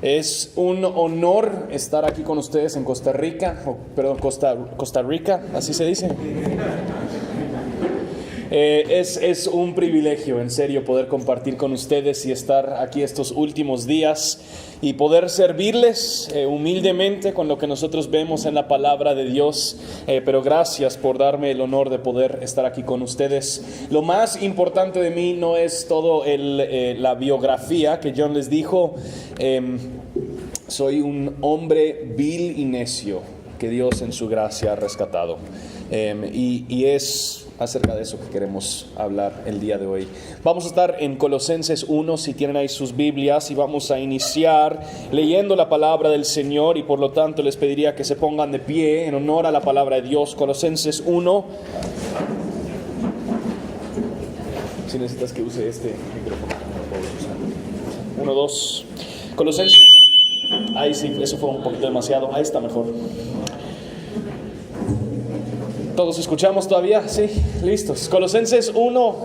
Es un honor estar aquí con ustedes en Costa Rica, Costa Rica, así se dice. Es un privilegio, en serio, poder compartir con ustedes y estar aquí estos últimos días y poder servirles humildemente con lo que nosotros vemos en la palabra de Dios. Pero gracias por darme el honor de poder estar aquí con ustedes. Lo más importante de mí no es todo la biografía que John les dijo. Soy un hombre vil y necio que Dios en su gracia ha rescatado. Y es acerca de eso que queremos hablar el día de hoy. Vamos a estar en Colosenses 1, si tienen ahí sus Biblias, y vamos a iniciar leyendo la palabra del Señor, y por lo tanto les pediría que se pongan de pie en honor a la palabra de Dios. Colosenses 1. Si necesitas que use este micrófono, 1, 2. Colosenses. Ahí sí, eso fue un poquito demasiado. Ahí está mejor. ¿Todos escuchamos todavía? Sí, listos. Colosenses 1,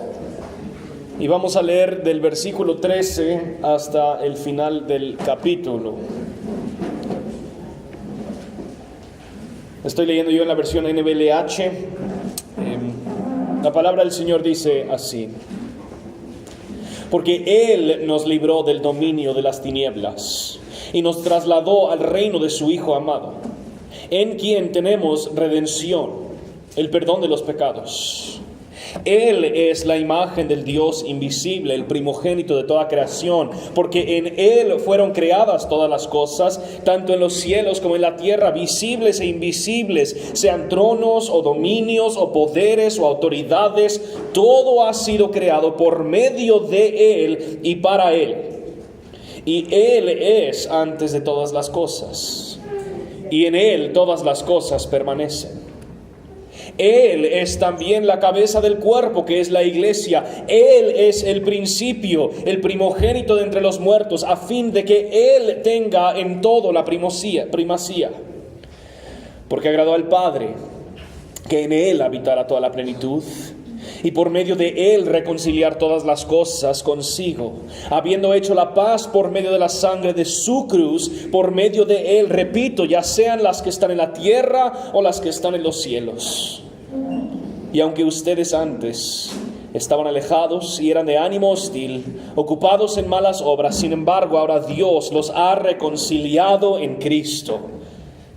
y vamos a leer del versículo 13 hasta el final del capítulo. Estoy leyendo yo en la versión NBLH. La palabra del Señor dice así: porque Él nos libró del dominio de las tinieblas y nos trasladó al reino de su Hijo amado, en quien tenemos redención, el perdón de los pecados. Él es la imagen del Dios invisible, el primogénito de toda creación, porque en Él fueron creadas todas las cosas, tanto en los cielos como en la tierra, visibles e invisibles, sean tronos o dominios o poderes o autoridades. Todo ha sido creado por medio de Él y para Él. Y Él es antes de todas las cosas, y en Él todas las cosas permanecen. Él es también la cabeza del cuerpo, que es la iglesia. Él es el principio, el primogénito de entre los muertos, a fin de que Él tenga en todo la primacía. Porque agradó al Padre que en Él habitara toda la plenitud, y por medio de Él reconciliar todas las cosas consigo, habiendo hecho la paz por medio de la sangre de su cruz. Por medio de Él, repito, ya sean las que están en la tierra o las que están en los cielos. Y aunque ustedes antes estaban alejados y eran de ánimo hostil, ocupados en malas obras, sin embargo ahora Dios los ha reconciliado en Cristo,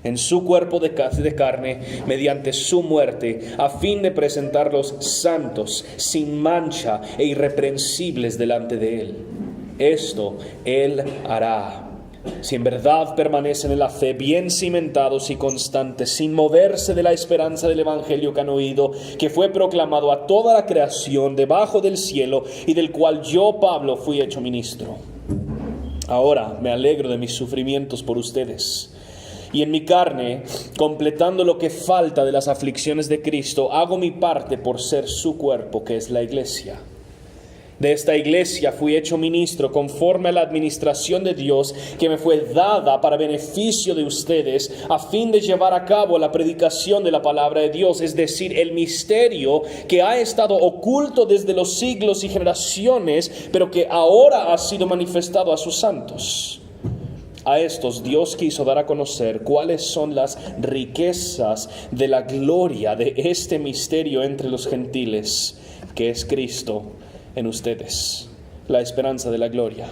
en su cuerpo de carne, mediante su muerte, a fin de presentarlos santos, sin mancha e irreprensibles delante de Él. Esto Él hará si en verdad permanecen en la fe, bien cimentados y constantes, sin moverse de la esperanza del evangelio que han oído, que fue proclamado a toda la creación debajo del cielo, y del cual yo, Pablo, fui hecho ministro. Ahora me alegro de mis sufrimientos por ustedes, y en mi carne, completando lo que falta de las aflicciones de Cristo, hago mi parte por ser su cuerpo, que es la iglesia. De esta iglesia fui hecho ministro conforme a la administración de Dios, que me fue dada para beneficio de ustedes, a fin de llevar a cabo la predicación de la palabra de Dios, es decir, el misterio que ha estado oculto desde los siglos y generaciones, pero que ahora ha sido manifestado a sus santos. A estos Dios quiso dar a conocer cuáles son las riquezas de la gloria de este misterio entre los gentiles, que es Cristo en ustedes, la esperanza de la gloria.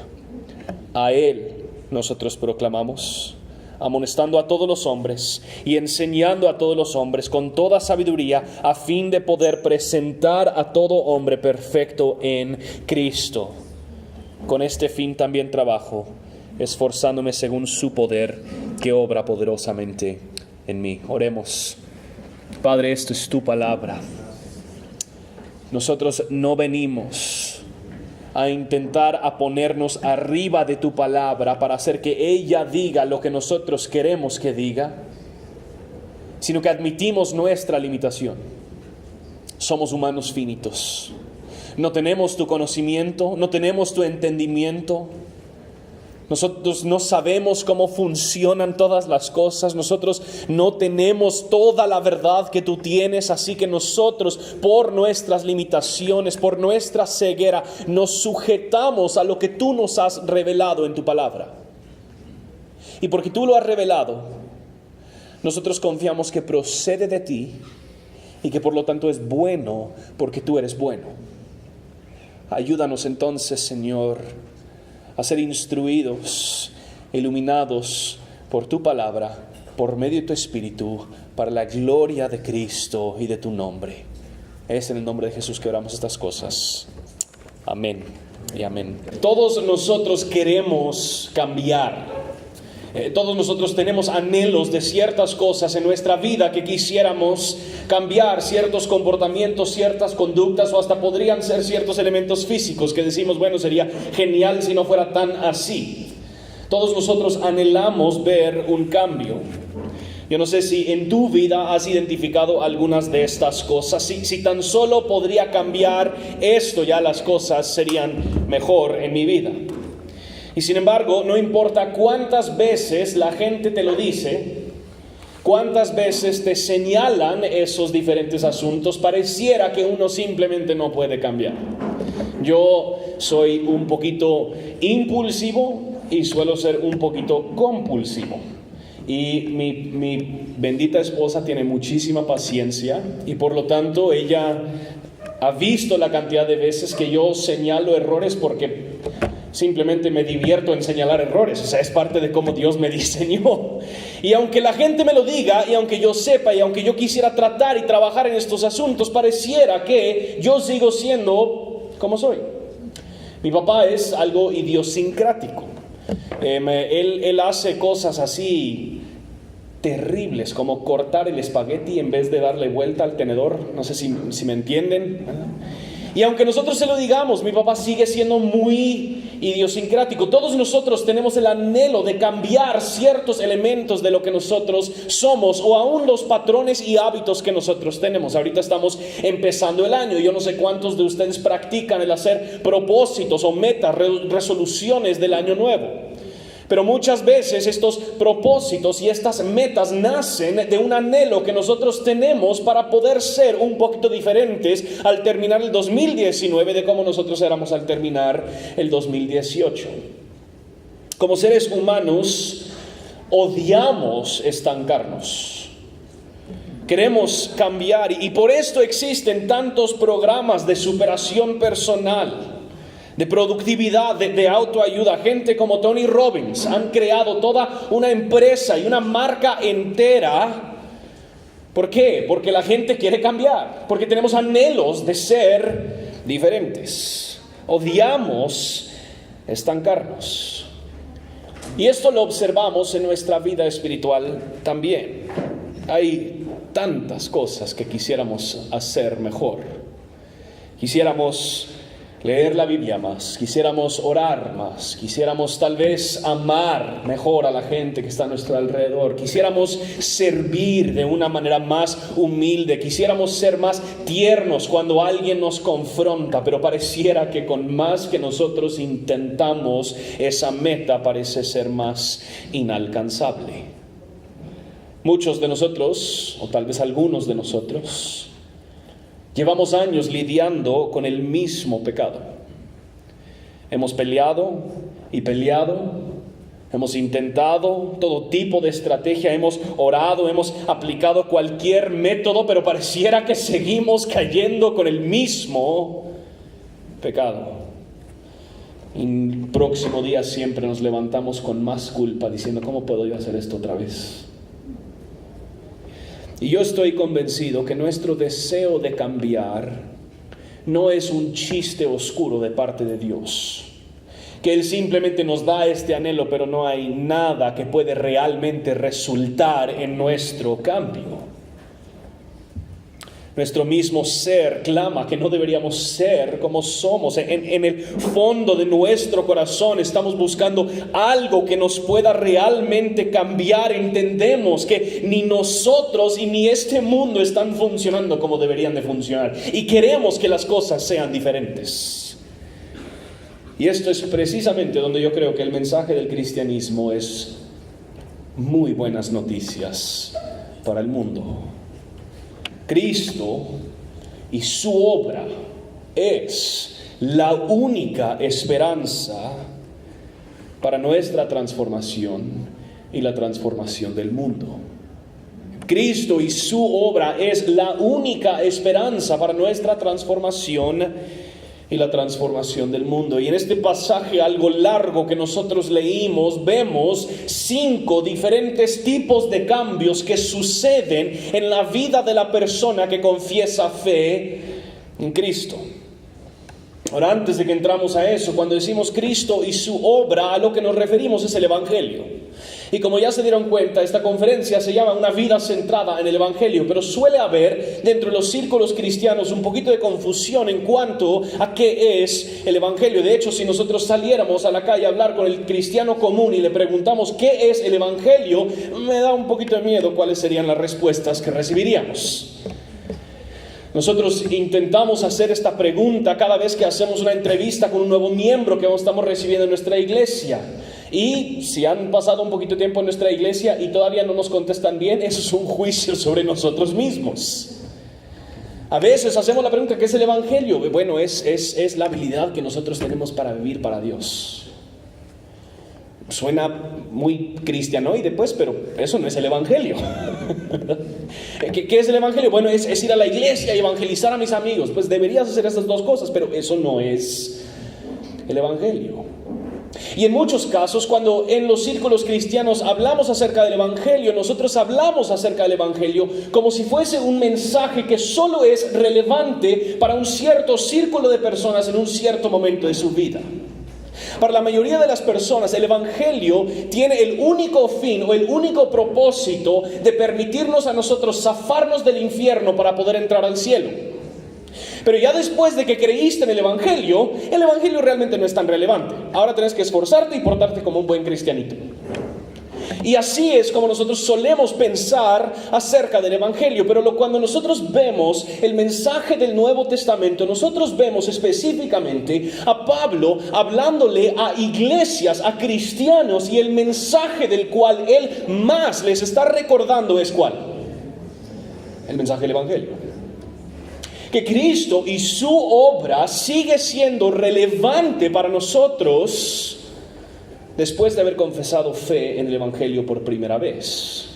A Él nosotros proclamamos, amonestando a todos los hombres y enseñando a todos los hombres con toda sabiduría, a fin de poder presentar a todo hombre perfecto en Cristo. Con este fin también trabajo, esforzándome según su poder, que obra poderosamente en mí. Oremos. Padre, esto es tu palabra. Nosotros no venimos a intentar a ponernos arriba de tu palabra para hacer que ella diga lo que nosotros queremos que diga, sino que admitimos nuestra limitación. Somos humanos finitos. No tenemos tu conocimiento, no tenemos tu entendimiento. Nosotros no sabemos cómo funcionan todas las cosas. Nosotros no tenemos toda la verdad que tú tienes. Así que nosotros, por nuestras limitaciones, por nuestra ceguera, nos sujetamos a lo que tú nos has revelado en tu palabra. Y porque tú lo has revelado, nosotros confiamos que procede de ti y que por lo tanto es bueno porque tú eres bueno. Ayúdanos entonces, Señor, a ser instruidos, iluminados por tu palabra, por medio de tu Espíritu, para la gloria de Cristo y de tu nombre. Es en el nombre de Jesús que oramos estas cosas. Amén y amén. Todos nosotros queremos cambiar. Todos nosotros tenemos anhelos de ciertas cosas en nuestra vida que quisiéramos cambiar, ciertos comportamientos, ciertas conductas, o hasta podrían ser ciertos elementos físicos que decimos, bueno, sería genial si no fuera tan así. Todos nosotros anhelamos ver un cambio. Yo no sé si en tu vida has identificado algunas de estas cosas. Si tan solo podría cambiar esto, ya las cosas serían mejor en mi vida. Y sin embargo, no importa cuántas veces la gente te lo dice, cuántas veces te señalan esos diferentes asuntos, pareciera que uno simplemente no puede cambiar. Yo soy un poquito impulsivo y suelo ser un poquito compulsivo. Y mi bendita esposa tiene muchísima paciencia y por lo tanto ella ha visto la cantidad de veces que yo señalo errores porque simplemente me divierto en señalar errores. O sea, es parte de cómo Dios me diseñó. Y aunque la gente me lo diga, y aunque yo sepa, y aunque yo quisiera tratar y trabajar en estos asuntos, pareciera que yo sigo siendo como soy. Mi papá es algo idiosincrático. Él hace cosas así terribles, como cortar el espagueti en vez de darle vuelta al tenedor. No sé si me entienden. Y aunque nosotros se lo digamos, mi papá sigue siendo muy idiosincrático. Todos nosotros tenemos el anhelo de cambiar ciertos elementos de lo que nosotros somos, o aún los patrones y hábitos que nosotros tenemos. Ahorita estamos empezando el año. Yo no sé cuántos de ustedes practican el hacer propósitos o metas, resoluciones del año nuevo. Pero muchas veces estos propósitos y estas metas nacen de un anhelo que nosotros tenemos para poder ser un poquito diferentes al terminar el 2019 de cómo nosotros éramos al terminar el 2018. Como seres humanos, odiamos estancarnos. Queremos cambiar y por esto existen tantos programas de superación personal, de productividad, de autoayuda. Gente como Tony Robbins han creado toda una empresa y una marca entera. ¿Por qué? Porque la gente quiere cambiar, porque tenemos anhelos de ser diferentes. Odiamos estancarnos. Y esto lo observamos en nuestra vida espiritual también. Hay tantas cosas que quisiéramos hacer mejor. Quisiéramos leer la Biblia más, quisiéramos orar más, quisiéramos tal vez amar mejor a la gente que está a nuestro alrededor, quisiéramos servir de una manera más humilde, quisiéramos ser más tiernos cuando alguien nos confronta, pero pareciera que con más que nosotros intentamos, esa meta parece ser más inalcanzable. Muchos de nosotros, o tal vez algunos de nosotros, llevamos años lidiando con el mismo pecado. Hemos peleado y peleado, hemos intentado todo tipo de estrategia, hemos orado, hemos aplicado cualquier método, pero pareciera que seguimos cayendo con el mismo pecado. Y el próximo día siempre nos levantamos con más culpa, diciendo, ¿cómo puedo yo hacer esto otra vez? Y yo estoy convencido que nuestro deseo de cambiar no es un chiste oscuro de parte de Dios. Que Él simplemente nos da este anhelo, pero no hay nada que puede realmente resultar en nuestro cambio. Nuestro mismo ser clama que no deberíamos ser como somos. En el fondo de nuestro corazón estamos buscando algo que nos pueda realmente cambiar. Entendemos que ni nosotros y ni este mundo están funcionando como deberían de funcionar. Y queremos que las cosas sean diferentes. Y esto es precisamente donde yo creo que el mensaje del cristianismo es muy buenas noticias para el mundo. Cristo y su obra es la única esperanza para nuestra transformación y la transformación del mundo. Cristo y su obra es la única esperanza para nuestra transformación y la transformación del mundo. Y en este pasaje algo largo que nosotros leímos, vemos 5 diferentes tipos de cambios que suceden en la vida de la persona que confiesa fe en Cristo. Ahora, antes de que entramos a eso, cuando decimos Cristo y su obra, a lo que nos referimos es el Evangelio. Y como ya se dieron cuenta, esta conferencia se llama Una vida centrada en el Evangelio, pero suele haber dentro de los círculos cristianos un poquito de confusión en cuanto a qué es el Evangelio. De hecho, si nosotros saliéramos a la calle a hablar con el cristiano común y le preguntamos qué es el Evangelio, me da un poquito de miedo cuáles serían las respuestas que recibiríamos. Nosotros intentamos hacer esta pregunta cada vez que hacemos una entrevista con un nuevo miembro que estamos recibiendo en nuestra iglesia. Y si han pasado un poquito de tiempo en nuestra iglesia y todavía no nos contestan bien, eso es un juicio sobre nosotros mismos. A veces hacemos la pregunta, ¿qué es el Evangelio? Bueno, es la habilidad que nosotros tenemos para vivir para Dios. Suena muy cristianoide, pues, pero eso no es el Evangelio. ¿Qué es el Evangelio? Bueno, es ir a la iglesia y evangelizar a mis amigos. Pues deberías hacer esas dos cosas, pero eso no es el Evangelio. Y en muchos casos, cuando en los círculos cristianos hablamos acerca del Evangelio, nosotros hablamos acerca del Evangelio como si fuese un mensaje que solo es relevante para un cierto círculo de personas en un cierto momento de su vida. Para la mayoría de las personas, el Evangelio tiene el único fin o el único propósito de permitirnos a nosotros zafarnos del infierno para poder entrar al cielo. Pero ya después de que creíste en el Evangelio realmente no es tan relevante. Ahora tienes que esforzarte y portarte como un buen cristianito. Y así es como nosotros solemos pensar acerca del Evangelio. Pero cuando nosotros vemos el mensaje del Nuevo Testamento, nosotros vemos específicamente a Pablo hablándole a iglesias, a cristianos, y el mensaje del cual él más les está recordando es ¿cuál? El mensaje del Evangelio. Que Cristo y su obra sigue siendo relevante para nosotros después de haber confesado fe en el Evangelio por primera vez.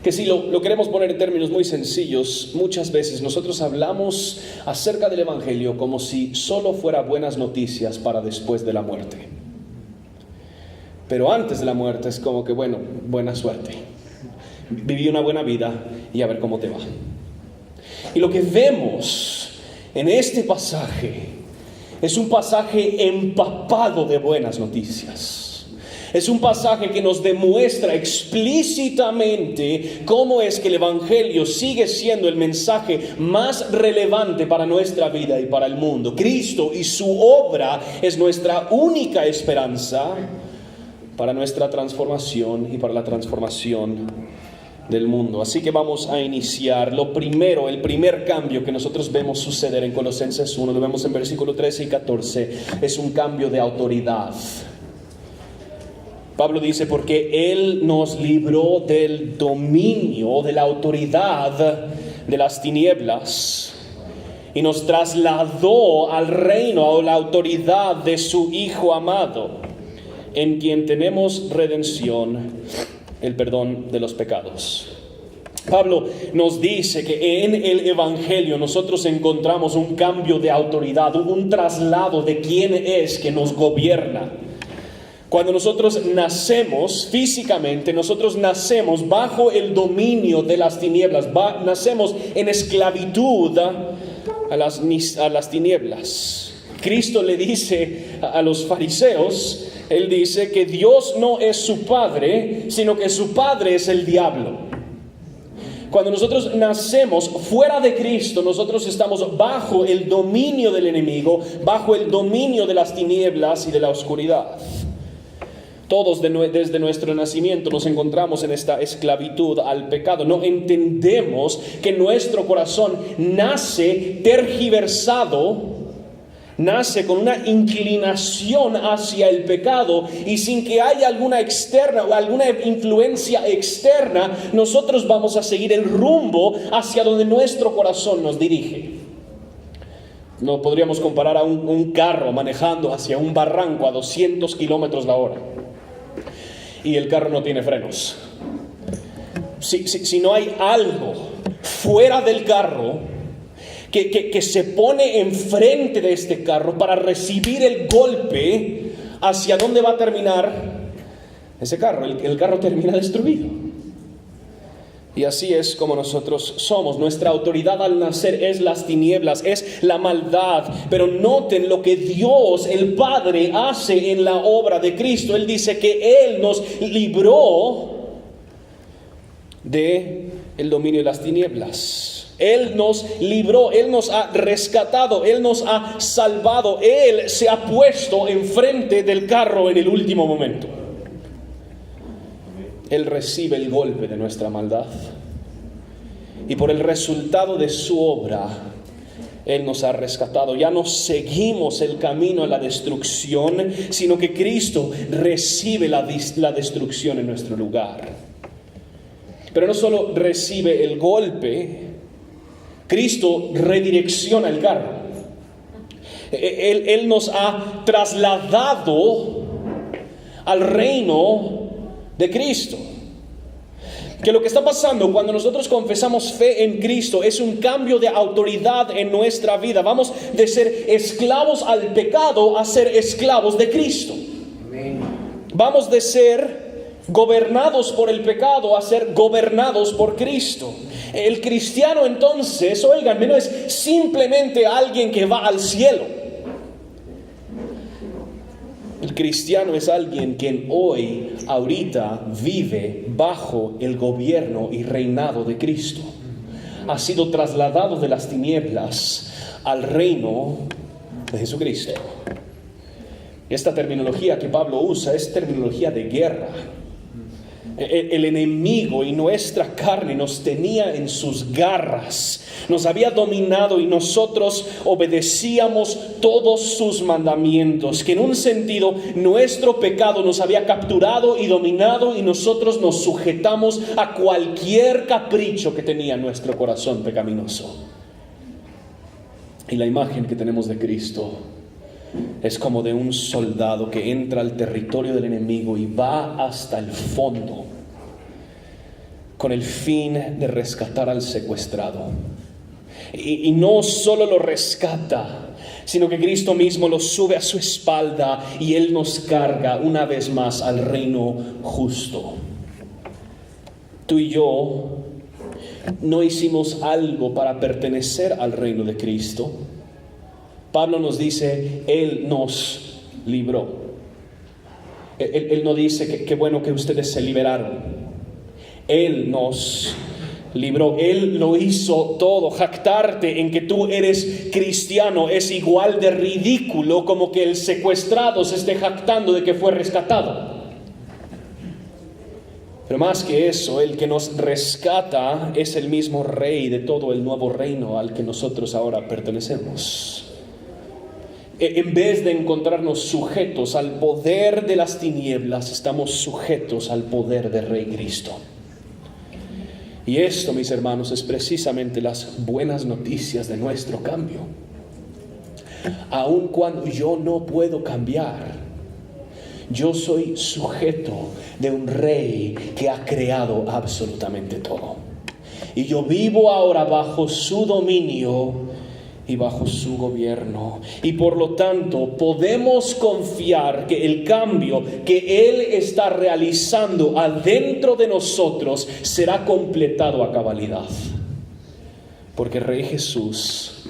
Que si lo queremos poner en términos muy sencillos, muchas veces nosotros hablamos acerca del Evangelio como si solo fuera buenas noticias para después de la muerte. Pero antes de la muerte es como que, bueno, buena suerte. Viví una buena vida y a ver cómo te va. Y lo que vemos en este pasaje es un pasaje empapado de buenas noticias. Es un pasaje que nos demuestra explícitamente cómo es que el Evangelio sigue siendo el mensaje más relevante para nuestra vida y para el mundo. Cristo y su obra es nuestra única esperanza para nuestra transformación y para la transformación del mundo. Así que vamos a iniciar. El primer cambio que nosotros vemos suceder en Colosenses 1, lo vemos en versículo 13 y 14, es un cambio de autoridad. Pablo dice, porque Él nos libró del dominio, de la autoridad de las tinieblas y nos trasladó al reino o la autoridad de su Hijo amado, en quien tenemos redención, el perdón de los pecados. Pablo nos dice que en el Evangelio nosotros encontramos un cambio de autoridad, un traslado de quién es que nos gobierna. Cuando nosotros nacemos físicamente, nosotros nacemos bajo el dominio de las tinieblas, nacemos en esclavitud a las tinieblas. Cristo le dice a los fariseos, Él dice que Dios no es su padre, sino que su padre es el diablo. Cuando nosotros nacemos fuera de Cristo, nosotros estamos bajo el dominio del enemigo, bajo el dominio de las tinieblas y de la oscuridad. Todos desde nuestro nacimiento nos encontramos en esta esclavitud al pecado. No entendemos que nuestro corazón nace tergiversado, nace con una inclinación hacia el pecado, y sin que haya alguna influencia externa, nosotros vamos a seguir el rumbo hacia donde nuestro corazón nos dirige. No podríamos comparar a un carro manejando hacia un barranco a 200 kilómetros la hora. y el carro no tiene frenos. Si no hay algo fuera del carro que se pone enfrente de este carro para recibir el golpe, ¿hacia dónde va a terminar ese carro? El carro termina destruido. Y así es como nosotros somos. Nuestra autoridad al nacer es las tinieblas, es la maldad. Pero noten lo que Dios, el Padre, hace en la obra de Cristo. Él dice que Él nos libró de el dominio de las tinieblas. Él nos libró, Él nos ha rescatado, Él nos ha salvado. Él se ha puesto enfrente del carro en el último momento. Él recibe el golpe de nuestra maldad. Y por el resultado de su obra, Él nos ha rescatado. Ya no seguimos el camino a la destrucción, sino que Cristo recibe la destrucción en nuestro lugar. Pero no solo recibe el golpe, Cristo redirecciona el carro. Él nos ha trasladado al reino de Cristo. Que lo que está pasando cuando nosotros confesamos fe en Cristo es un cambio de autoridad en nuestra vida. Vamos de ser esclavos al pecado a ser esclavos de Cristo. Amén. Vamos de ser gobernados por el pecado a ser gobernados por Cristo. El cristiano entonces, oigan, no es simplemente alguien que va al cielo. El cristiano es alguien que hoy, ahorita, vive bajo el gobierno y reinado de Cristo. Ha sido trasladado de las tinieblas al reino de Jesucristo. Esta terminología que Pablo usa es terminología de guerra. El enemigo y nuestra carne nos tenía en sus garras, nos había dominado y nosotros obedecíamos todos sus mandamientos, que en un sentido nuestro pecado nos había capturado y dominado y nosotros nos sujetamos a cualquier capricho que tenía nuestro corazón pecaminoso. Y la imagen que tenemos de Cristo es como de un soldado que entra al territorio del enemigo y va hasta el fondo con el fin de rescatar al secuestrado. Y no solo lo rescata, sino que Cristo mismo lo sube a su espalda y Él nos carga una vez más al reino justo. Tú y yo no hicimos algo para pertenecer al reino de Cristo. Pablo nos dice, Él nos libró. Él no dice que qué bueno que ustedes se liberaron. Él nos libró. Él lo hizo todo. Jactarte en que tú eres cristiano es igual de ridículo como que el secuestrado se esté jactando de que fue rescatado. Pero más que eso, el que nos rescata es el mismo Rey de todo el nuevo reino al que nosotros ahora pertenecemos. En vez de encontrarnos sujetos al poder de las tinieblas, estamos sujetos al poder del Rey Cristo. Y esto, mis hermanos, es precisamente las buenas noticias de nuestro cambio. Aun cuando yo no puedo cambiar, yo soy sujeto de un Rey que ha creado absolutamente todo. Y yo vivo ahora bajo su dominio y bajo su gobierno. Y por lo tanto podemos confiar que el cambio que Él está realizando adentro de nosotros será completado a cabalidad. Porque el Rey Jesús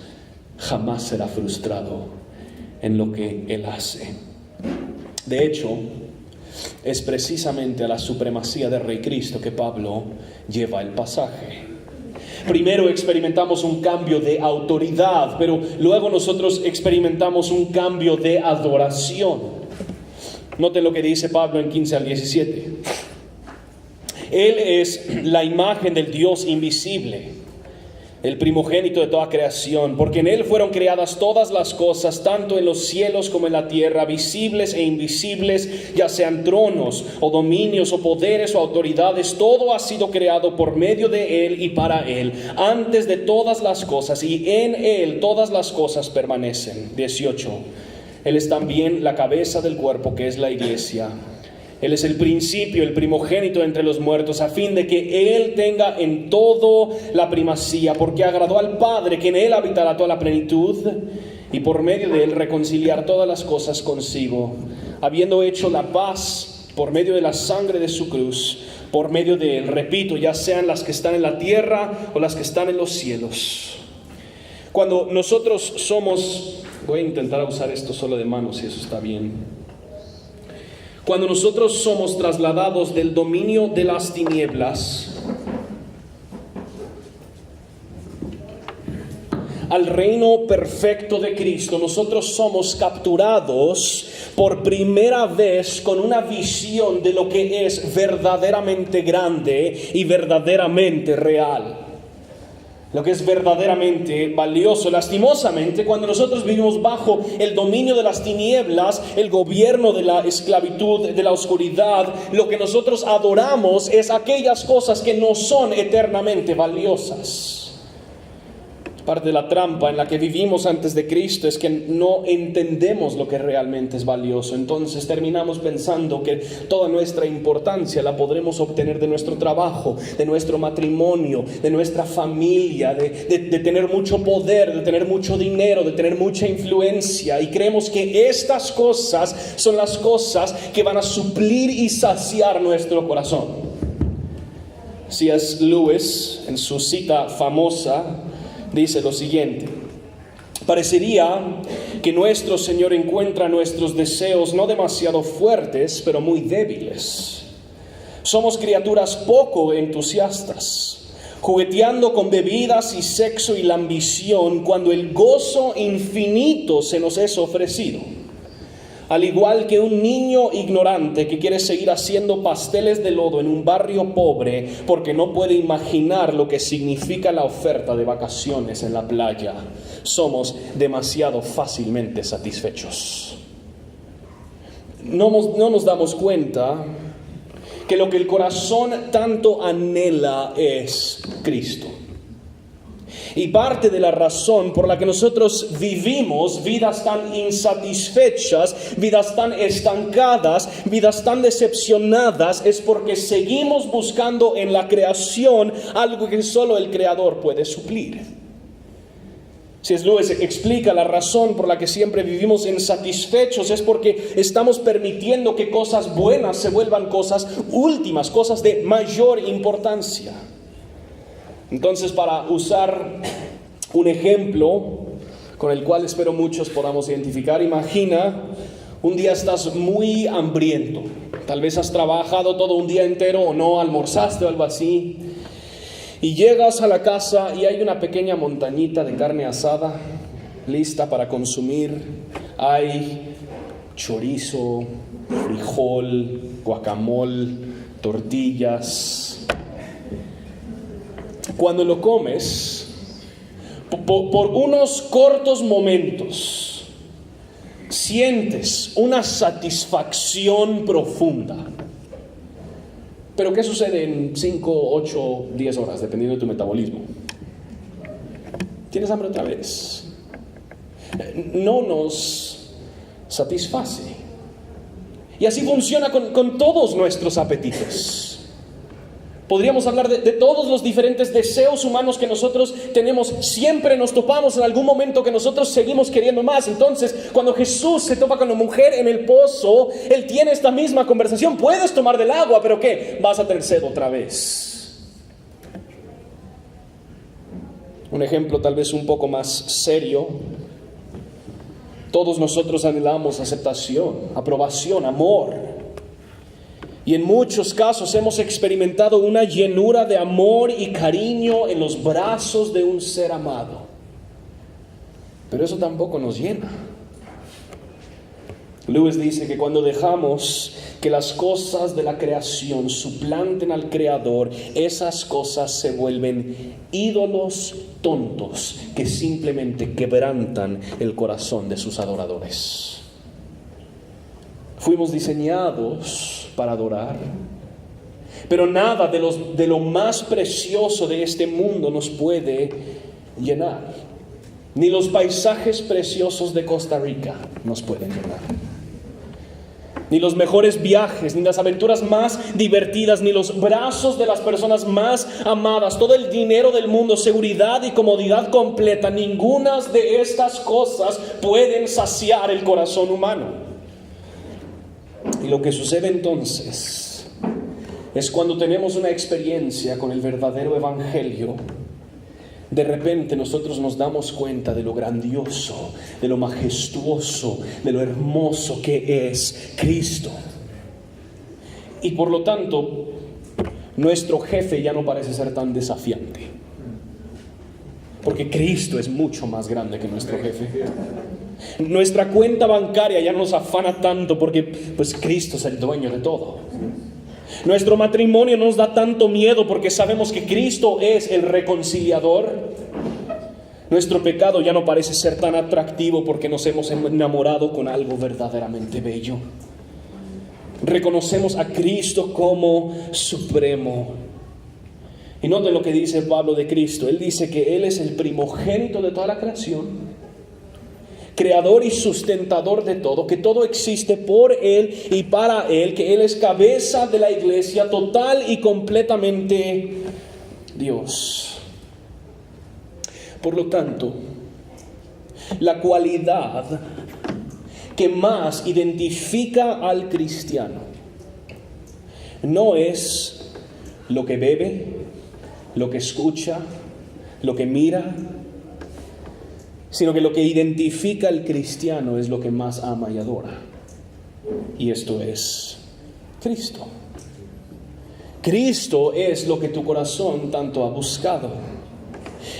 jamás será frustrado en lo que Él hace. De hecho, es precisamente a la supremacía del Rey Cristo que Pablo lleva el pasaje. Primero experimentamos un cambio de autoridad, pero luego nosotros experimentamos un cambio de adoración. Noten lo que dice Pablo en 15 al 17. Él es la imagen del Dios invisible, el primogénito de toda creación, porque en Él fueron creadas todas las cosas, tanto en los cielos como en la tierra, visibles e invisibles, ya sean tronos o dominios o poderes o autoridades. Todo ha sido creado por medio de Él y para Él, antes de todas las cosas, y en Él todas las cosas permanecen. 18. Él es también la cabeza del cuerpo, que es la iglesia. Él es el principio, el primogénito entre los muertos, a fin de que Él tenga en todo la primacía, porque agradó al Padre que en Él habitará toda la plenitud, y por medio de Él reconciliar todas las cosas consigo, habiendo hecho la paz por medio de la sangre de su cruz, por medio de Él, repito, ya sean las que están en la tierra o las que están en los cielos. Cuando nosotros somos, voy a intentar usar esto solo de mano, si eso está bien. Cuando nosotros somos trasladados del dominio de las tinieblas al reino perfecto de Cristo, nosotros somos capturados por primera vez con una visión de lo que es verdaderamente grande y verdaderamente real. Lo que es verdaderamente valioso. Lastimosamente, cuando nosotros vivimos bajo el dominio de las tinieblas, el gobierno de la esclavitud, de la oscuridad, lo que nosotros adoramos es aquellas cosas que no son eternamente valiosas. Parte de la trampa en la que vivimos antes de Cristo es que no entendemos lo que realmente es valioso. Entonces terminamos pensando que toda nuestra importancia la podremos obtener de nuestro trabajo, de nuestro matrimonio, de nuestra familia, de tener mucho poder, de tener mucho dinero, de tener mucha influencia. Y creemos que estas cosas son las cosas que van a suplir y saciar nuestro corazón. C.S. Lewis, en su cita famosa, dice lo siguiente: parecería que nuestro Señor encuentra nuestros deseos no demasiado fuertes, pero muy débiles. Somos criaturas poco entusiastas, jugueteando con bebidas y sexo y la ambición, cuando el gozo infinito se nos es ofrecido. Al igual que un niño ignorante que quiere seguir haciendo pasteles de lodo en un barrio pobre porque no puede imaginar lo que significa la oferta de vacaciones en la playa, somos demasiado fácilmente satisfechos. No nos damos cuenta que lo que el corazón tanto anhela es Cristo. Y parte de la razón por la que nosotros vivimos vidas tan insatisfechas, vidas tan estancadas, vidas tan decepcionadas, es porque seguimos buscando en la creación algo que solo el Creador puede suplir. C.S. Lewis explica la razón por la que siempre vivimos insatisfechos es porque estamos permitiendo que cosas buenas se vuelvan cosas últimas, cosas de mayor importancia. Entonces, para usar un ejemplo con el cual espero muchos podamos identificar, imagina un día estás muy hambriento, tal vez has trabajado todo un día entero o no almorzaste o algo así, y llegas a la casa y hay una pequeña montañita de carne asada lista para consumir. Hay chorizo, frijol, guacamole, tortillas. Cuando lo comes, por unos cortos momentos, sientes una satisfacción profunda. Pero ¿qué sucede en 5, 8, 10 horas, dependiendo de tu metabolismo? Tienes hambre otra vez. No nos satisface. Y así funciona con todos nuestros apetitos. Podríamos hablar de todos los diferentes deseos humanos que nosotros tenemos. Siempre nos topamos en algún momento que nosotros seguimos queriendo más. Entonces, cuando Jesús se topa con la mujer en el pozo, Él tiene esta misma conversación. Puedes tomar del agua, pero ¿qué? Vas a tener sed otra vez. Un ejemplo tal vez un poco más serio. Todos nosotros anhelamos aceptación, aprobación, amor. Y en muchos casos hemos experimentado una llenura de amor y cariño en los brazos de un ser amado. Pero eso tampoco nos llena. Lewis dice que cuando dejamos que las cosas de la creación suplanten al Creador, esas cosas se vuelven ídolos tontos que simplemente quebrantan el corazón de sus adoradores. Fuimos diseñados para adorar, pero nada de lo más precioso de este mundo nos puede llenar. Ni los paisajes preciosos de Costa Rica nos pueden llenar. ni los mejores viajes, ni las aventuras más divertidas, ni los brazos de las personas más amadas, todo el dinero del mundo, seguridad y comodidad completa, ninguna de estas cosas pueden saciar el corazón humano. Y lo que sucede entonces es cuando tenemos una experiencia con el verdadero evangelio, de repente nosotros nos damos cuenta de lo grandioso, de lo majestuoso, de lo hermoso que es Cristo. Y por lo tanto, nuestro jefe ya no parece ser tan desafiante, porque Cristo es mucho más grande que nuestro jefe. Nuestra cuenta bancaria ya no nos afana tanto, porque pues Cristo es el dueño de todo. Nuestro matrimonio no nos da tanto miedo porque sabemos que Cristo es el reconciliador. Nuestro pecado ya no parece ser tan atractivo porque nos hemos enamorado con algo verdaderamente bello. Reconocemos a Cristo como supremo. Y noten lo que dice Pablo de Cristo. Él dice que Él es el primogénito de toda la creación, creador y sustentador de todo, que todo existe por Él y para Él, que Él es cabeza de la iglesia, total y completamente Dios. Por lo tanto, la cualidad que más identifica al cristiano no es lo que bebe, lo que escucha, lo que mira, sino que lo que identifica al cristiano es lo que más ama y adora. Y esto es Cristo. Cristo es lo que tu corazón tanto ha buscado.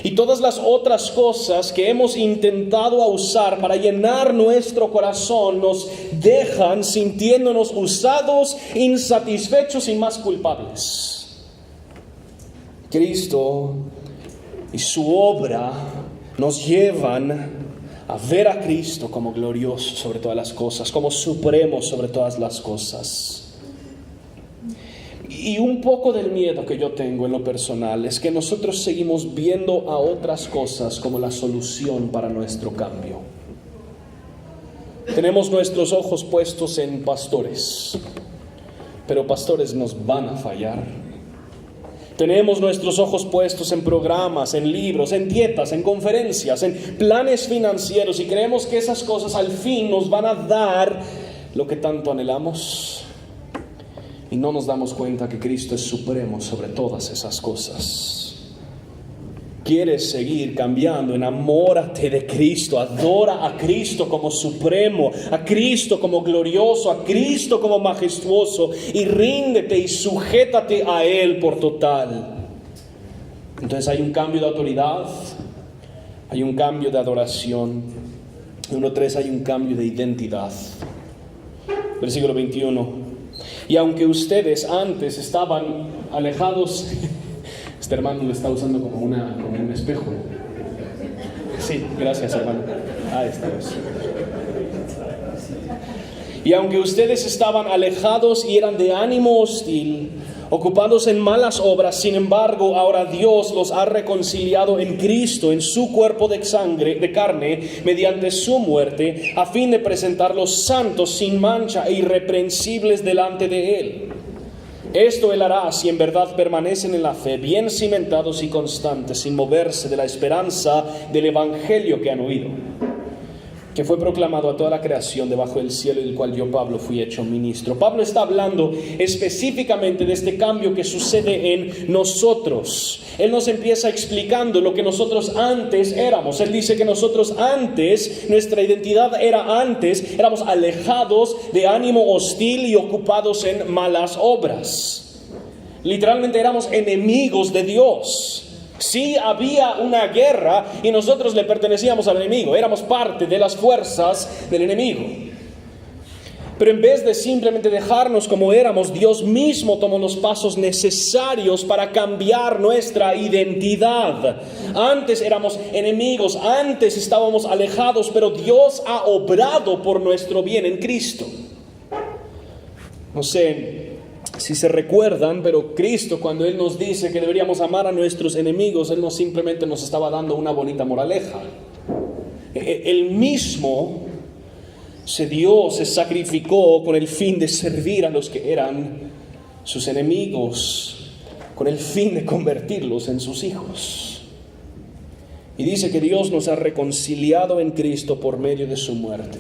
Y todas las otras cosas que hemos intentado usar para llenar nuestro corazón nos dejan sintiéndonos usados, insatisfechos y más culpables. Cristo y su obra nos llevan a ver a Cristo como glorioso sobre todas las cosas, como supremo sobre todas las cosas. Y un poco del miedo que yo tengo en lo personal es que nosotros seguimos viendo a otras cosas como la solución para nuestro cambio. Tenemos nuestros ojos puestos en pastores, pero pastores nos van a fallar. Tenemos nuestros ojos puestos en programas, en libros, en dietas, en conferencias, en planes financieros, y creemos que esas cosas al fin nos van a dar lo que tanto anhelamos. Y no nos damos cuenta que Cristo es supremo sobre todas esas cosas. ¿Quieres seguir cambiando? Enamórate de Cristo, adora a Cristo como supremo, a Cristo como glorioso, a Cristo como majestuoso, y ríndete y sujétate a Él por total. Entonces hay un cambio de autoridad, hay un cambio de adoración. 1:3, hay un cambio de identidad. Versículo 21. Y aunque ustedes antes estaban alejados... Este hermano lo está usando como un espejo. Sí, gracias, hermano. Esta vez. Y aunque ustedes estaban alejados y eran de ánimo hostil, ocupados en malas obras, sin embargo, ahora Dios los ha reconciliado en Cristo, en su cuerpo de carne, mediante su muerte, a fin de presentarlos santos, sin mancha e irreprensibles delante de Él. Esto Él hará si en verdad permanecen en la fe, bien cimentados y constantes, sin moverse de la esperanza del Evangelio que han oído, que fue proclamado a toda la creación debajo del cielo, y del cual yo, Pablo, fui hecho ministro. Pablo está hablando específicamente de este cambio que sucede en nosotros. Él nos empieza explicando lo que nosotros antes éramos. Él dice que nosotros antes, nuestra identidad era antes, éramos alejados, de ánimo hostil y ocupados en malas obras. Literalmente éramos enemigos de Dios. Sí, había una guerra y nosotros le pertenecíamos al enemigo, éramos parte de las fuerzas del enemigo. Pero en vez de simplemente dejarnos como éramos, Dios mismo tomó los pasos necesarios para cambiar nuestra identidad. Antes éramos enemigos, antes estábamos alejados, pero Dios ha obrado por nuestro bien en Cristo. No sé si se recuerdan, pero Cristo, cuando Él nos dice que deberíamos amar a nuestros enemigos, Él no simplemente nos estaba dando una bonita moraleja. Él mismo se sacrificó con el fin de servir a los que eran sus enemigos, con el fin de convertirlos en sus hijos. Y dice que Dios nos ha reconciliado en Cristo por medio de su muerte.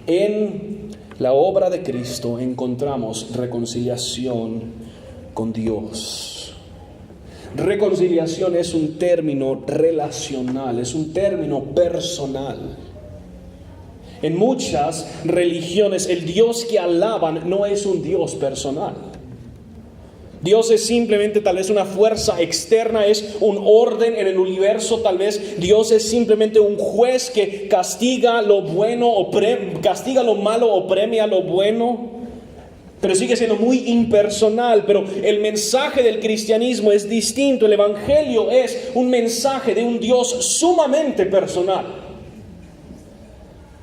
En la obra de Cristo encontramos reconciliación con Dios. Reconciliación es un término relacional, es un término personal. En muchas religiones el Dios que alaban no es un Dios personal. Dios es simplemente tal vez una fuerza externa, es un orden en el universo, tal vez Dios es simplemente un juez que castiga lo bueno o castiga lo malo o premia lo bueno, pero sigue siendo muy impersonal. Pero el mensaje del cristianismo es distinto. El evangelio es un mensaje de un Dios sumamente personal.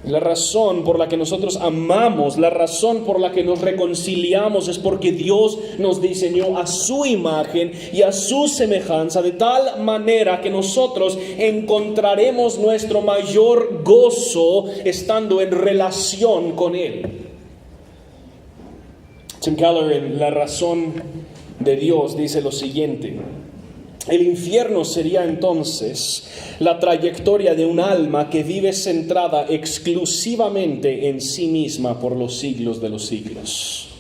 La razón por la que nosotros amamos, la razón por la que nos reconciliamos es porque Dios nos diseñó a su imagen y a su semejanza, de tal manera que nosotros encontraremos nuestro mayor gozo estando en relación con Él. Tim Keller, en La razón de Dios, dice lo siguiente: el infierno sería entonces la trayectoria de un alma que vive centrada exclusivamente en sí misma por los siglos de los siglos.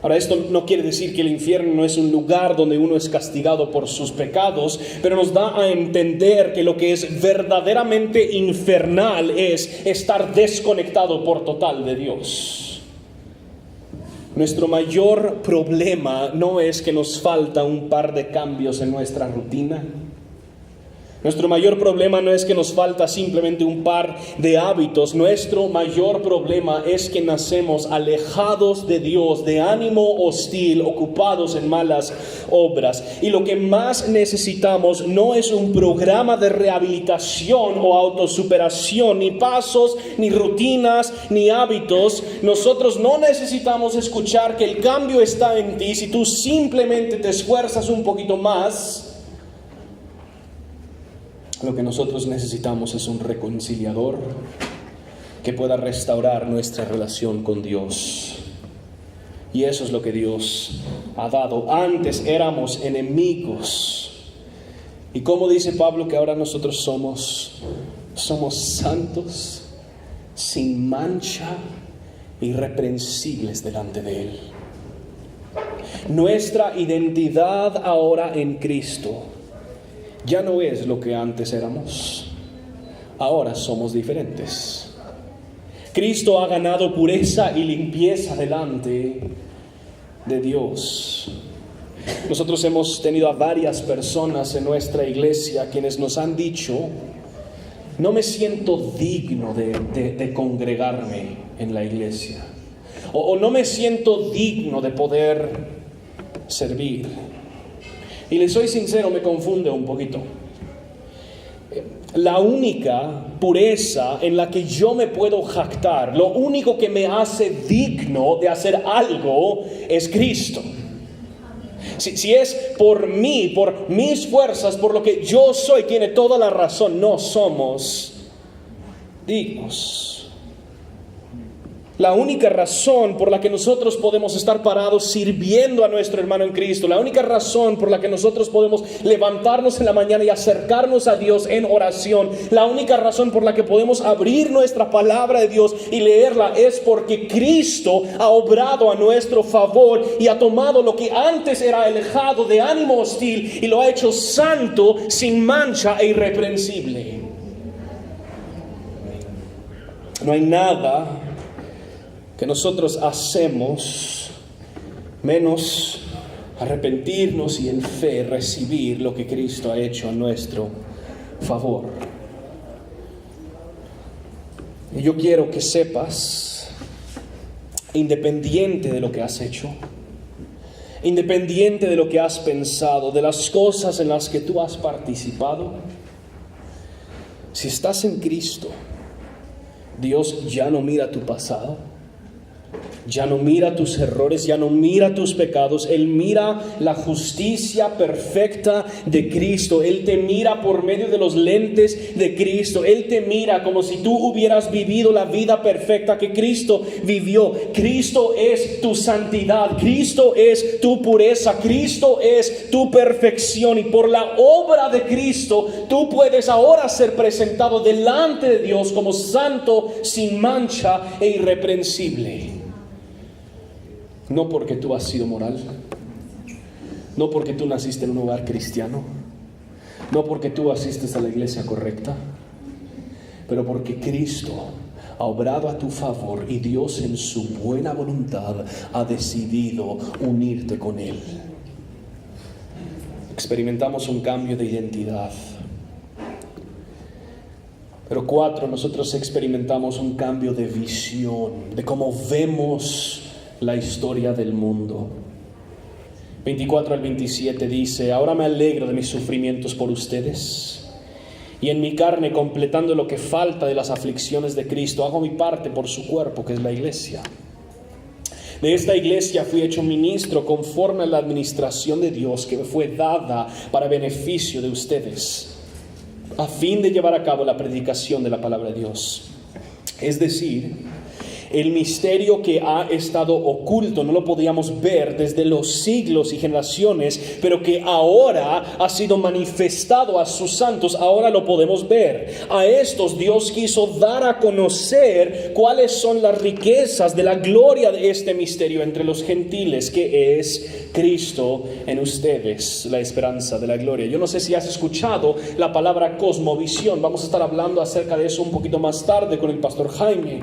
Ahora, esto no quiere decir que el infierno no es un lugar donde uno es castigado por sus pecados, pero nos da a entender que lo que es verdaderamente infernal es estar desconectado por total de Dios. Nuestro mayor problema no es que nos falta un par de cambios en nuestra rutina. Nuestro mayor problema no es que nos falta simplemente un par de hábitos. Nuestro mayor problema es que nacemos alejados de Dios, de ánimo hostil, ocupados en malas obras. Y lo que más necesitamos no es un programa de rehabilitación o autosuperación, ni pasos, ni rutinas, ni hábitos. Nosotros no necesitamos escuchar que el cambio está en ti si tú simplemente te esfuerzas un poquito más. Lo que nosotros necesitamos es un reconciliador que pueda restaurar nuestra relación con Dios. Y eso es lo que Dios ha dado. Antes éramos enemigos. Y como dice Pablo que ahora nosotros somos santos, sin mancha, irreprensibles delante de Él. Nuestra identidad ahora en Cristo ya no es lo que antes éramos. Ahora somos diferentes. Cristo ha ganado pureza y limpieza delante de Dios. Nosotros hemos tenido a varias personas en nuestra iglesia quienes nos han dicho: no me siento digno de congregarme en la iglesia, o no me siento digno de poder servir. Y les soy sincero, me confunde un poquito. La única pureza en la que yo me puedo jactar, lo único que me hace digno de hacer algo, es Cristo. Si es por mí, por mis fuerzas, por lo que yo soy, tiene toda la razón. No somos dignos. La única razón por la que nosotros podemos estar parados sirviendo a nuestro hermano en Cristo, la única razón por la que nosotros podemos levantarnos en la mañana y acercarnos a Dios en oración, la única razón por la que podemos abrir nuestra palabra de Dios y leerla, es porque Cristo ha obrado a nuestro favor y ha tomado lo que antes era alejado de ánimo hostil y lo ha hecho santo, sin mancha e irreprensible. No hay nada que nosotros hacemos menos arrepentirnos y en fe recibir lo que Cristo ha hecho a nuestro favor. Y yo quiero que sepas, independiente de lo que has hecho, independiente de lo que has pensado, de las cosas en las que tú has participado, si estás en Cristo, Dios ya no mira tu pasado. Ya no mira tus errores, ya no mira tus pecados. Él mira la justicia perfecta de Cristo. Él te mira por medio de los lentes de Cristo. Él te mira como si tú hubieras vivido la vida perfecta que Cristo vivió. Cristo es tu santidad. Cristo es tu pureza. Cristo es tu perfección. Y por la obra de Cristo, tú puedes ahora ser presentado delante de Dios como santo, sin mancha e irreprensible. No porque tú has sido moral, no porque tú naciste en un hogar cristiano, no porque tú asistes a la iglesia correcta, pero porque Cristo ha obrado a tu favor y Dios en su buena voluntad ha decidido unirte con Él. Experimentamos un cambio de identidad. Pero 4, nosotros experimentamos un cambio de visión, de cómo vemos la historia del mundo. 24 al 27 dice: ahora me alegro de mis sufrimientos por ustedes, y en mi carne, completando lo que falta de las aflicciones de Cristo, hago mi parte por su cuerpo, que es la iglesia. De esta iglesia fui hecho ministro conforme a la administración de Dios que me fue dada para beneficio de ustedes, a fin de llevar a cabo la predicación de la palabra de Dios. Es decir, el misterio que ha estado oculto, no lo podíamos ver desde los siglos y generaciones, pero que ahora ha sido manifestado a sus santos, ahora lo podemos ver. A estos Dios quiso dar a conocer cuáles son las riquezas de la gloria de este misterio entre los gentiles, que es Cristo en ustedes, la esperanza de la gloria. Yo no sé si has escuchado la palabra cosmovisión. Vamos a estar hablando acerca de eso un poquito más tarde con el pastor Jaime.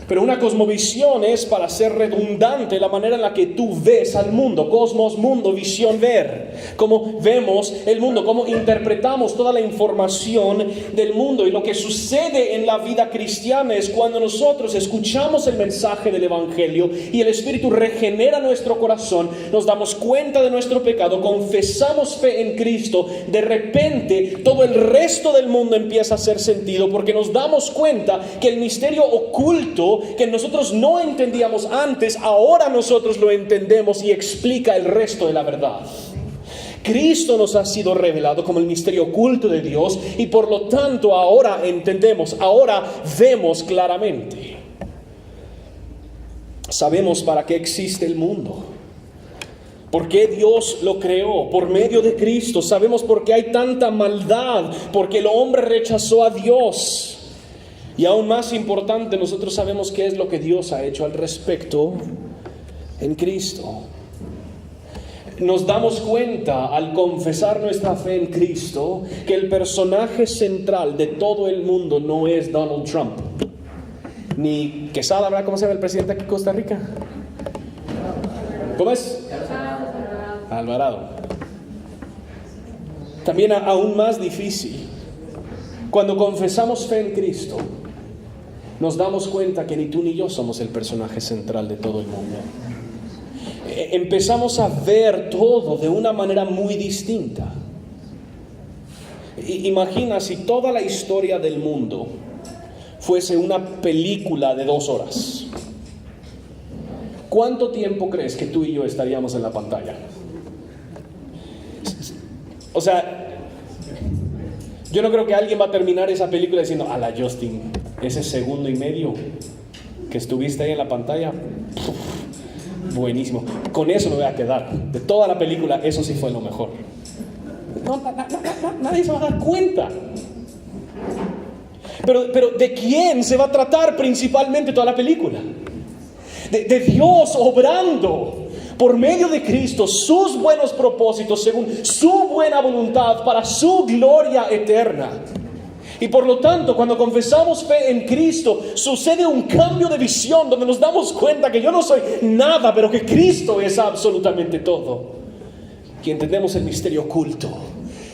Pero una cosmovisión es, para ser redundante, la manera en la que tú ves al mundo. Cosmos, mundo, visión, ver. Cómo vemos el mundo, cómo interpretamos toda la información del mundo. Y lo que sucede en la vida cristiana es cuando nosotros escuchamos el mensaje del Evangelio y el Espíritu regenera nuestro corazón, nos damos cuenta de nuestro pecado, confesamos fe en Cristo, de repente todo el resto del mundo empieza a hacer sentido, porque nos damos cuenta que el misterio oculto que nosotros no entendíamos antes, ahora nosotros lo entendemos y explica el resto de la verdad. Cristo nos ha sido revelado como el misterio oculto de Dios, y por lo tanto ahora entendemos, ahora vemos claramente. Sabemos para qué existe el mundo, por qué Dios lo creó, por medio de Cristo. Sabemos por qué hay tanta maldad, porque el hombre rechazó a Dios. Y aún más importante, nosotros sabemos qué es lo que Dios ha hecho al respecto en Cristo. Nos damos cuenta al confesar nuestra fe en Cristo que el personaje central de todo el mundo no es Donald Trump, ni Quesada, ¿verdad? ¿Cómo se llama el presidente aquí en Costa Rica? ¿Cómo es? Alvarado. También aún más difícil, cuando confesamos fe en Cristo, nos damos cuenta que ni tú ni yo somos el personaje central de todo el mundo. Empezamos a ver todo de una manera muy distinta. Imagina si toda la historia del mundo fuese una película de 2 horas. ¿Cuánto tiempo crees que tú y yo estaríamos en la pantalla? O sea, yo no creo que alguien va a terminar esa película diciendo: ala, Justin, ese 1.5 segundos que estuviste ahí en la pantalla, buenísimo, con eso me voy a quedar. De toda la película, eso sí fue lo mejor. No, nadie se va a dar cuenta. Pero ¿de quién se va a tratar principalmente toda la película? De Dios obrando por medio de Cristo sus buenos propósitos según su buena voluntad para su gloria eterna. Y por lo tanto, cuando confesamos fe en Cristo, sucede un cambio de visión donde nos damos cuenta que yo no soy nada, pero que Cristo es absolutamente todo. Y entendemos el misterio oculto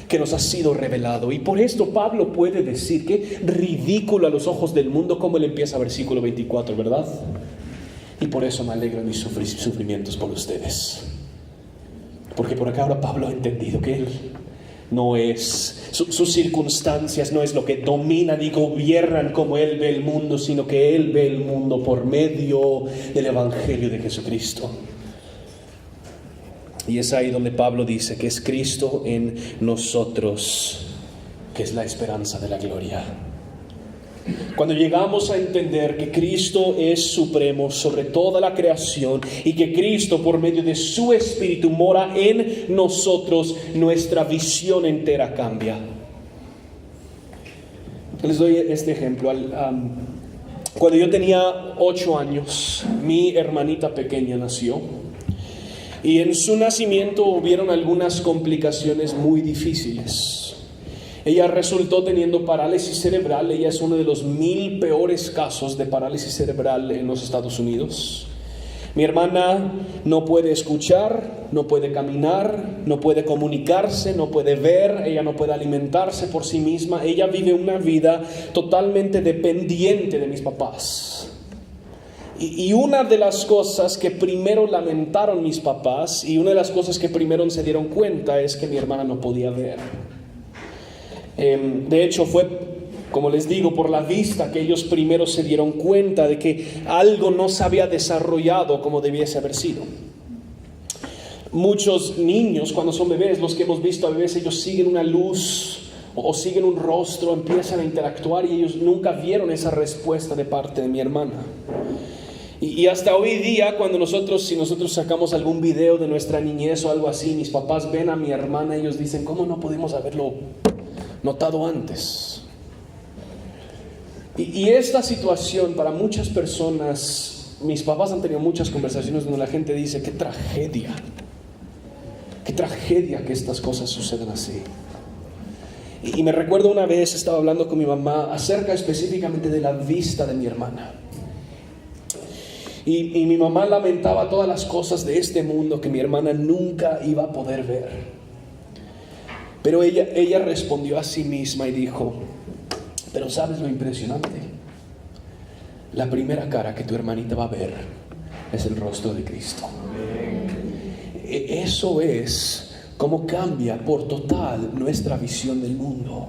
que nos ha sido revelado. Y por esto Pablo puede decir que ridículo a los ojos del mundo, como él empieza versículo 24, ¿verdad? Y por eso me alegro en mis sufrimientos por ustedes. Porque por acá ahora Pablo ha entendido que él no es Sus circunstancias no es lo que dominan y gobiernan como Él ve el mundo, sino que Él ve el mundo por medio del Evangelio de Jesucristo. Y es ahí donde Pablo dice que es Cristo en nosotros, que es la esperanza de la gloria. Cuando llegamos a entender que Cristo es supremo sobre toda la creación y que Cristo por medio de su Espíritu mora en nosotros, nuestra visión entera cambia. Les doy este ejemplo. Cuando yo tenía 8 años, mi hermanita pequeña nació. Y en su nacimiento hubieron algunas complicaciones muy difíciles. Ella resultó teniendo parálisis cerebral. Ella es uno de los 1000 peores casos de parálisis cerebral en los Estados Unidos. Mi hermana no puede escuchar, no puede caminar, no puede comunicarse, no puede ver, ella no puede alimentarse por sí misma. Ella vive una vida totalmente dependiente de mis papás. Y una de las cosas que primero lamentaron mis papás y una de las cosas que primero se dieron cuenta es que mi hermana no podía ver. De hecho fue, como les digo, por la vista que ellos primero se dieron cuenta de que algo no se había desarrollado como debiese haber sido. Muchos niños cuando son bebés, los que hemos visto a bebés, ellos siguen una luz o siguen un rostro, empiezan a interactuar y ellos nunca vieron esa respuesta de parte de mi hermana. Y hasta hoy día, si nosotros sacamos algún video de nuestra niñez o algo así, mis papás ven a mi hermana y ellos dicen, ¿cómo no pudimos haberlo notado antes? Y esta situación para muchas personas, mis papás han tenido muchas conversaciones donde la gente dice, qué tragedia que estas cosas sucedan así. Y me recuerdo una vez estaba hablando con mi mamá acerca específicamente de la vista de mi hermana. Y mi mamá lamentaba todas las cosas de este mundo que mi hermana nunca iba a poder ver. Pero ella respondió a sí misma y dijo, pero ¿sabes lo impresionante? La primera cara que tu hermanita va a ver es el rostro de Cristo. Eso es cómo cambia por total nuestra visión del mundo.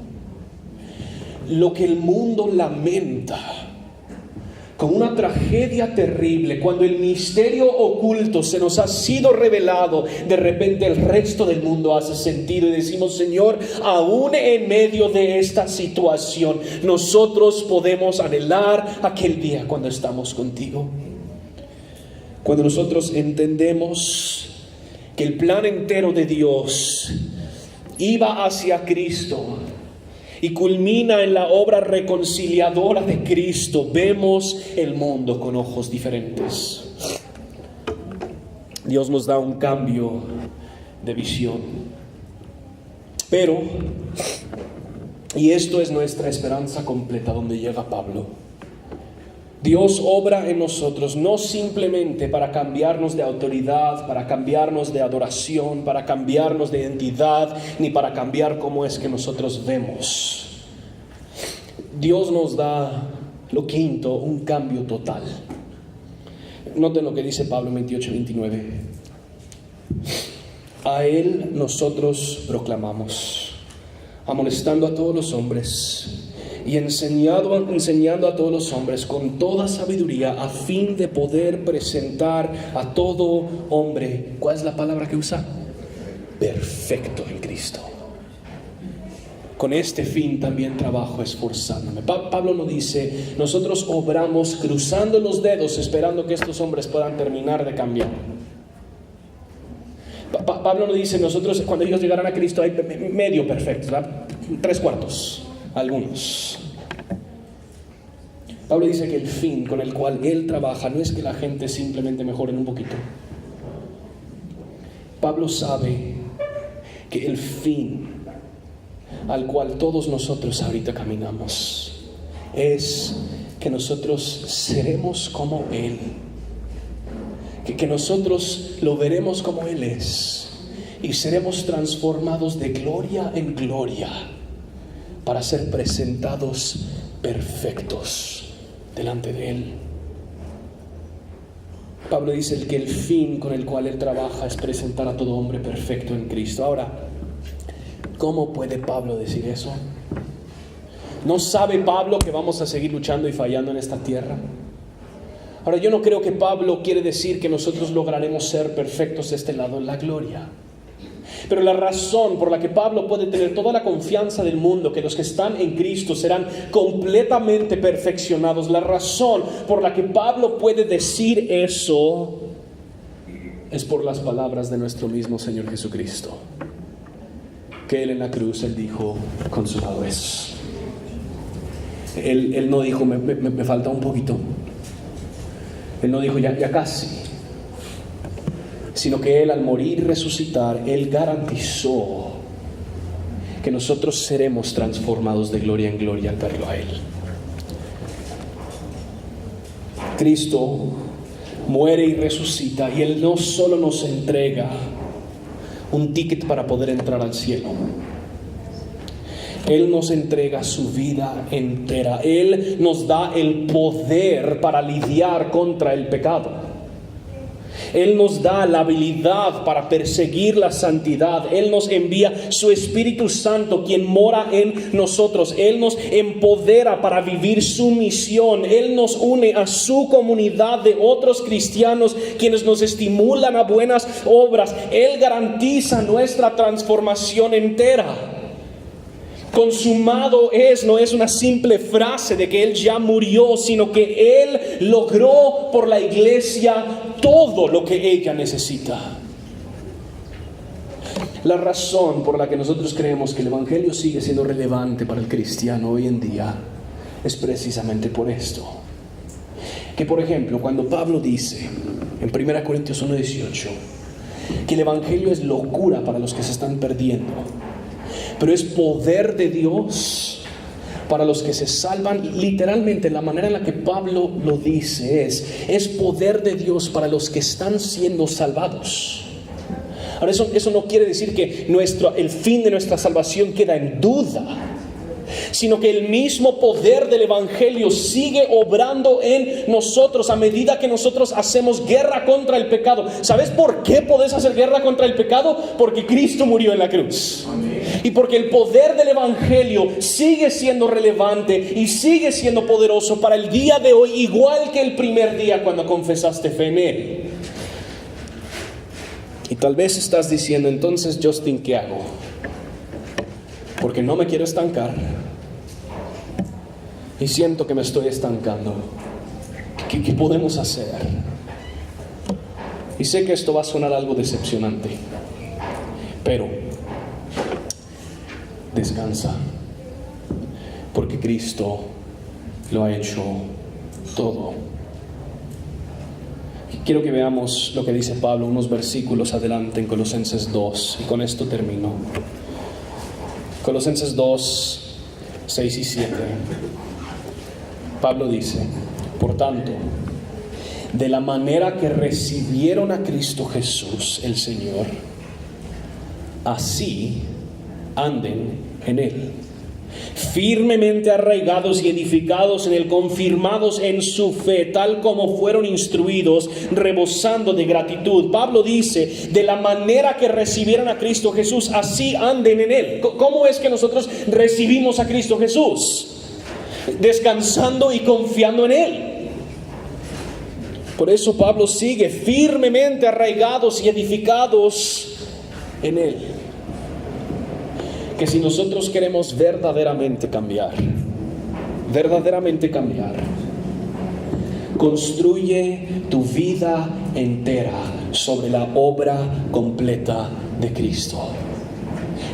Lo que el mundo lamenta como una tragedia terrible, cuando el misterio oculto se nos ha sido revelado, de repente el resto del mundo hace sentido y decimos, Señor, aún en medio de esta situación, nosotros podemos anhelar aquel día cuando estamos contigo. Cuando nosotros entendemos que el plan entero de Dios iba hacia Cristo y culmina en la obra reconciliadora de Cristo, vemos el mundo con ojos diferentes. Dios nos da un cambio de visión. Pero, y esto es nuestra esperanza completa donde llega Pablo, Dios obra en nosotros no simplemente para cambiarnos de autoridad, para cambiarnos de adoración, para cambiarnos de identidad, ni para cambiar cómo es que nosotros vemos. Dios nos da, lo quinto, un cambio total. Noten lo que dice Pablo en 28-29. A Él nosotros proclamamos, amonestando a todos los hombres y enseñando a todos los hombres con toda sabiduría, a fin de poder presentar a todo hombre, ¿cuál es la palabra que usa? Perfecto en Cristo. Con este fin también trabajo esforzándome. Pablo no dice, nosotros obramos cruzando los dedos esperando que estos hombres puedan terminar de cambiar. Pablo no dice, nosotros cuando ellos llegaran a Cristo hay medio perfecto, ¿verdad? 3/4. Algunos. Pablo dice que el fin con el cual él trabaja no es que la gente simplemente mejore un poquito. Pablo sabe que el fin al cual todos nosotros ahorita caminamos es que nosotros seremos como Él, que nosotros lo veremos como Él es y seremos transformados de gloria en gloria para ser presentados perfectos delante de Él. Pablo dice que el fin con el cual Él trabaja es presentar a todo hombre perfecto en Cristo. Ahora, ¿Cómo puede Pablo decir eso? ¿No sabe Pablo que vamos a seguir luchando y fallando en esta tierra? Ahora, yo no creo que Pablo quiere decir que nosotros lograremos ser perfectos de este lado en la gloria. Pero la razón por la que Pablo puede tener toda la confianza del mundo que los que están en Cristo serán completamente perfeccionados, la razón por la que Pablo puede decir eso es por las palabras de nuestro mismo Señor Jesucristo. Que Él en la cruz, Él dijo, consumado es. Él no dijo, me falta un poquito. Él no dijo, ya casi. Sino que Él, al morir y resucitar, Él garantizó que nosotros seremos transformados de gloria en gloria al verlo a Él. Cristo muere y resucita, y Él no solo nos entrega un ticket para poder entrar al cielo. Él nos entrega su vida entera. Él nos da el poder para lidiar contra el pecado. Él nos da la habilidad para perseguir la santidad. Él nos envía su Espíritu Santo, quien mora en nosotros. Él nos empodera para vivir su misión. Él nos une a su comunidad de otros cristianos, quienes nos estimulan a buenas obras. Él garantiza nuestra transformación entera. Consumado es, no es una simple frase de que Él ya murió, sino que Él logró por la iglesia todo lo que ella necesita. La razón por la que nosotros creemos que el Evangelio sigue siendo relevante para el cristiano hoy en día es precisamente por esto. Que por ejemplo, cuando Pablo dice en 1 Corintios 1:18 que el Evangelio es locura para los que se están perdiendo, pero es poder de Dios para los que se salvan, literalmente la manera en la que Pablo lo dice es poder de Dios para los que están siendo salvados. Ahora, eso no quiere decir que el fin de nuestra salvación queda en duda, sino que el mismo poder del Evangelio sigue obrando en nosotros a medida que nosotros hacemos guerra contra el pecado. ¿Sabes por qué podés hacer guerra contra el pecado? Porque Cristo murió en la cruz. Amén. Y porque el poder del Evangelio sigue siendo relevante y sigue siendo poderoso para el día de hoy, igual que el primer día cuando confesaste fe en Él. Y tal vez estás diciendo, entonces, Justin, ¿qué hago? Porque no me quiero estancar y siento que me estoy estancando. ¿Qué podemos hacer? Y sé que esto va a sonar algo decepcionante, pero descansa, porque Cristo lo ha hecho todo. Quiero que veamos lo que dice Pablo unos versículos adelante en Colosenses 2, y con esto termino. Colosenses 2, 6 y 7. Pablo dice, por tanto, de la manera que recibieron a Cristo Jesús el Señor, así anden en Él, firmemente arraigados y edificados en Él, confirmados en su fe, tal como fueron instruidos, rebosando de gratitud. Pablo dice, de la manera que recibieron a Cristo Jesús, así anden en Él. ¿Cómo es que nosotros recibimos a Cristo Jesús? Descansando y confiando en Él. Por eso Pablo sigue, firmemente arraigados y edificados en Él. Que si nosotros queremos verdaderamente cambiar, construye tu vida entera sobre la obra completa de Cristo.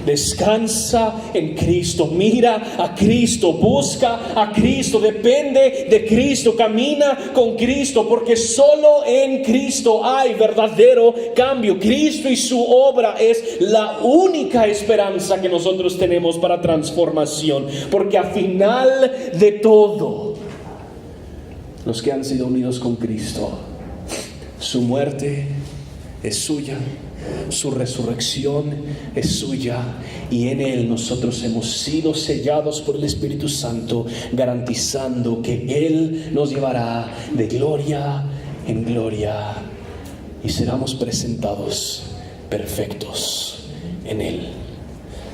Descansa en Cristo, mira a Cristo, busca a Cristo, depende de Cristo, camina con Cristo, porque solo en Cristo hay verdadero cambio. Cristo y su obra es la única esperanza que nosotros tenemos para transformación, porque al final de todo, los que han sido unidos con Cristo, su muerte es suya, su resurrección es suya, y en Él nosotros hemos sido sellados por el Espíritu Santo, garantizando que Él nos llevará de gloria en gloria y seremos presentados perfectos en Él.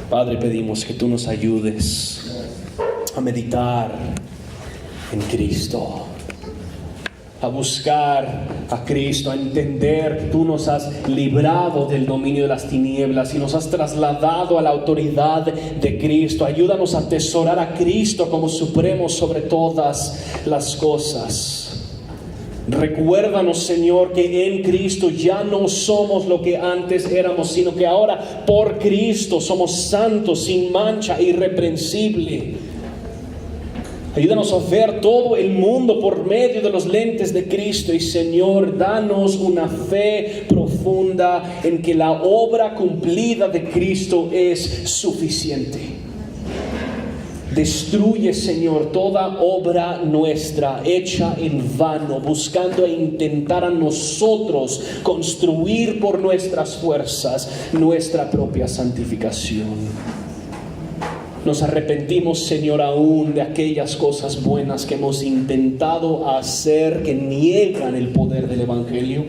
Padre, pedimos que tú nos ayudes a meditar en Cristo, a buscar a Cristo, a entender que tú nos has librado del dominio de las tinieblas y nos has trasladado a la autoridad de Cristo. Ayúdanos a atesorar a Cristo como supremo sobre todas las cosas. Recuérdanos, Señor, que en Cristo ya no somos lo que antes éramos, sino que ahora por Cristo somos santos, sin mancha, irreprensible. Ayúdanos a ver todo el mundo por medio de los lentes de Cristo. Y Señor, danos una fe profunda en que la obra cumplida de Cristo es suficiente. Destruye, Señor, toda obra nuestra hecha en vano, buscando e intentar a nosotros construir por nuestras fuerzas nuestra propia santificación. Nos arrepentimos, Señor, aún de aquellas cosas buenas que hemos intentado hacer que niegan el poder del Evangelio.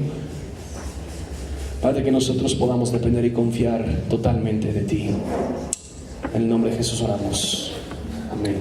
Padre, que nosotros podamos depender y confiar totalmente de ti. En el nombre de Jesús oramos. Amén.